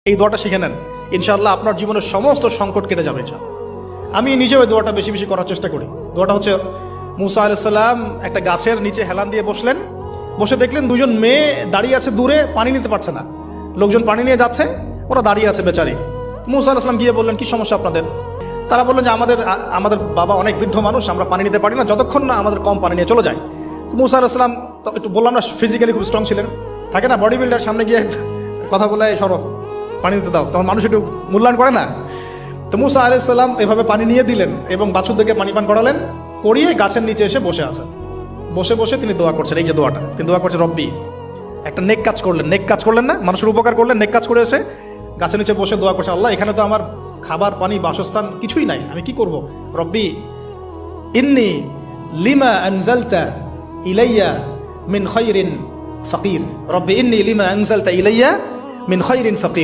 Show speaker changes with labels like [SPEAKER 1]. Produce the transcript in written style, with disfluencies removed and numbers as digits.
[SPEAKER 1] এই দোয়াটা শিখে নেন, ইনশাআল্লাহ আপনার জীবনের সমস্ত সংকট কেটে যাবে। আমি নিজেও এই দোয়াটা বেশি বেশি করার চেষ্টা করি। দোয়াটা হচ্ছে, মুসা আলাইহিস সালাম একটা গাছের নিচে হেলান দিয়ে বসলেন, বসে দেখলেন দুজন মেয়ে দাঁড়িয়ে আছে দূরে, পানি নিতে পারছে না। লোকজন পানি নিয়ে যাচ্ছে, ওরা দাঁড়িয়ে আছে বেচারি। মুসা আলাইহিস সালাম গিয়ে বললেন, কি সমস্যা আপনাদের? তারা বললেন যে আমাদের বাবা অনেক বৃদ্ধ মানুষ, আমরা পানি নিতে পারি না যতক্ষণ না আমাদের কম পানি নিয়ে চলে যায়। মুসা আলাইহিস সালাম একটু বললাম না, ফিজিক্যালি খুব স্ট্রং ছিলেন, থাকে না বডি বিল্ডার, সামনে গিয়ে কথা বলে সরো পানি দিতে দাও, তখন মানুষ একটু মূল্যায়ন করে না। তো মুসা আলাইহিস সালাম এভাবে পানি নিয়ে দিলেন এবং বাছুরদেরকে পানি পান করালেন, করিয়ে গাছের নিচে এসে বসে আছেন। বসে বসে তিনি দোয়া করছেন, এই যে দোয়াটা তিনি দোয়া করছেন, রব্বি, একটা নেক কাজ করলেন, নেক কাজ করলেন না, মানুষের উপকার করলেন, নেক কাজ করে এসে গাছের নিচে বসে দোয়া করছেন, আল্লাহ এখানে তো আমার খাবার পানি বাসস্থান কিছুই নাই, আমি কি করব? রব্বি ইন্নি লিমা আনজালতা ইলাইয়া মিন খায়রিন ফাকির, রব্বি ইন্নি লিমা আনজালতা ইলাইয়া মিন খায়রিন ফাকির।